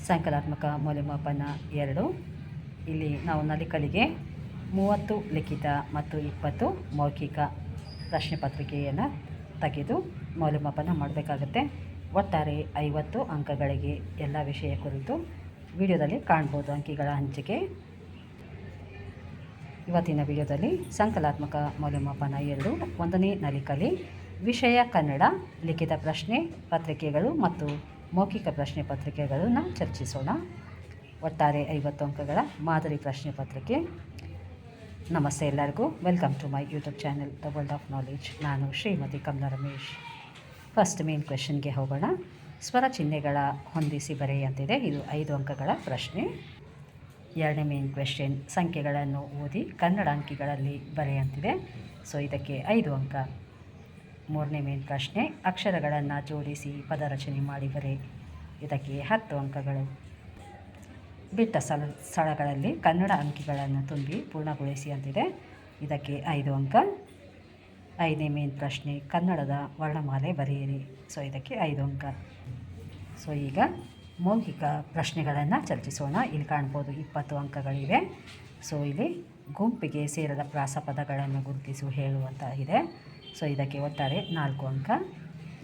ಸಂಖ್ಯಾತ್ಮಕ ಮೌಲ್ಯಮಾಪನ 2. ಇಲ್ಲಿ ನಾವು ನಲಿಕಲಿಗೆ 30 ಲಿಖಿತ ಮತ್ತು 20 ಮೌಖಿಕ ಪ್ರಶ್ನೆ ಪತ್ರಿಕೆಯನ್ನು ತೆಗೆದು ಮೌಲ್ಯಮಾಪನ ಮಾಡಬೇಕಾಗುತ್ತೆ. ಒಟ್ಟಾರೆ 50 ಅಂಕಗಳಿಗೆ ಎಲ್ಲ ವಿಷಯ ಕುರಿತು ವಿಡಿಯೋದಲ್ಲಿ ಕಾಣ್ಬೋದು ಅಂಕಿಗಳ ಹಂಚಿಕೆ. ಇವತ್ತಿನ ವಿಡಿಯೋದಲ್ಲಿ ಸಂಖ್ಯಾತ್ಮಕ ಮೌಲ್ಯಮಾಪನ 2 1ನೇ ನಲಿಕಲಿ ವಿಷಯ ಕನ್ನಡ ಲಿಖಿತ ಪ್ರಶ್ನೆ ಪತ್ರಿಕೆಗಳು ಮತ್ತು ಮೌಖಿಕ ಪ್ರಶ್ನೆ ಪತ್ರಿಕೆಗಳನ್ನು ಚರ್ಚಿಸೋಣ. ಒಟ್ಟಾರೆ 50 ಅಂಕಗಳ ಮಾದರಿ ಪ್ರಶ್ನೆ ಪತ್ರಿಕೆ. ನಮಸ್ತೆ ಎಲ್ಲರಿಗೂ, welcome to my YouTube channel the world of knowledge. ನಾನು ಶ್ರೀಮತಿ ಕಮಲಾ ರಮೇಶ್. ಫಸ್ಟ್ ಮೇನ್ ಕ್ವೆಶನ್ಗೆ ಹೋಗೋಣ. ಸ್ವರ ಚಿಹ್ನೆಗಳ ಹೊಂದಿಸಿ ಬರೆಯಂತಿದೆ. ಇದು 5 ಅಂಕಗಳ ಪ್ರಶ್ನೆ. ಎರಡನೇ ಮೇನ್ ಕ್ವೆಶನ್ ಸಂಖ್ಯೆಗಳನ್ನು ಓದಿ ಕನ್ನಡ ಅಂಕಿಗಳಲ್ಲಿ ಬರೆಯಂತಿದೆ. ಸೊ ಇದಕ್ಕೆ 5 ಅಂಕ. ಮೂರನೇ ಮೇನ್ ಪ್ರಶ್ನೆ ಅಕ್ಷರಗಳನ್ನು ಜೋಡಿಸಿ ಪದ ರಚನೆ ಮಾಡಿ ಬರೆ. ಇದಕ್ಕೆ 10 ಅಂಕಗಳು. ಬಿಟ್ಟ ಸ್ಥಳಗಳಲ್ಲಿ ಕನ್ನಡ ಅಂಕಿಗಳನ್ನು ತುಂಬಿ ಪೂರ್ಣಗೊಳಿಸಿ ಅಂತಿದೆ. ಇದಕ್ಕೆ 5 ಅಂಕ. 5ನೇ ಮೇನ್ ಪ್ರಶ್ನೆ ಕನ್ನಡದ ವರ್ಣಮಾಲೆ ಬರೆಯಿರಿ. ಸೊ ಇದಕ್ಕೆ 5 ಅಂಕ. ಸೊ ಈಗ ಮೌಖಿಕ ಪ್ರಶ್ನೆಗಳನ್ನು ಚರ್ಚಿಸೋಣ. ಇಲ್ಲಿ ಕಾಣ್ಬೋದು 20 ಅಂಕಗಳಿವೆ. ಸೊ ಇಲ್ಲಿ ಗುಂಪಿಗೆ ಸೇರದ ಪ್ರಾಸಪದಗಳನ್ನು ಗುರುತಿಸು ಹೇಳುವಂತ ಇದೆ. ಸೊ ಇದಕ್ಕೆ ಒಟ್ಟಾರೆ 4 ಅಂಕ.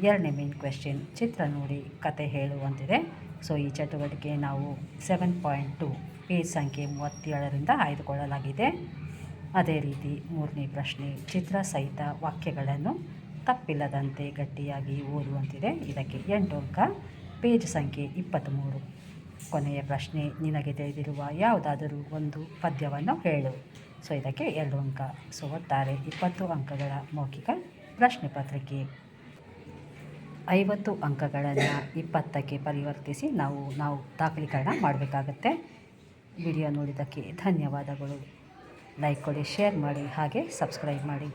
ಎರಡನೇ ಮೇನ್ ಕ್ವೆಶ್ಚನ್ ಚಿತ್ರ ನೋಡಿ ಕತೆ ಹೇಳುವಂತಿದೆ. ಸೊ ಈ ಚಟುವಟಿಕೆ ನಾವು 7.2 ಪೇಜ್ ಸಂಖ್ಯೆ 37ರಿಂದ ಆಯ್ದುಕೊಳ್ಳಲಾಗಿದೆ. ಅದೇ ರೀತಿ ಮೂರನೇ ಪ್ರಶ್ನೆ ಚಿತ್ರ ಸಹಿತ ವಾಕ್ಯಗಳನ್ನು ತಪ್ಪಿಲ್ಲದಂತೆ ಗಟ್ಟಿಯಾಗಿ ಓದುವಂತಿದೆ. ಇದಕ್ಕೆ 8 ಅಂಕ. ಪೇಜ್ ಸಂಖ್ಯೆ 23. ಕೊನೆಯ ಪ್ರಶ್ನೆ ನಿನಗೆ ತಿಳಿದಿರುವ ಯಾವುದಾದರೂ ಒಂದು ಪದ್ಯವನ್ನು ಹೇಳು. ಸೊ ಇದಕ್ಕೆ 2 ಅಂಕ. ಸೊ ಒಟ್ಟಾರೆ 20 ಅಂಕಗಳ ಮೌಖಿಕ ಪ್ರಶ್ನೆ ಪತ್ರಿಕೆ. 50 ಅಂಕಗಳನ್ನು 20ಕ್ಕೆ ಪರಿವರ್ತಿಸಿ ನಾವು ದಾಖಲೀಕರಣ ಮಾಡಬೇಕಾಗತ್ತೆ. ವಿಡಿಯೋ ನೋಡಿದ್ದಕ್ಕೆ ಧನ್ಯವಾದಗಳು. ಲೈಕ್ ಕೊಡಿ, ಶೇರ್ ಮಾಡಿ, ಹಾಗೆ ಸಬ್ಸ್ಕ್ರೈಬ್ ಮಾಡಿ.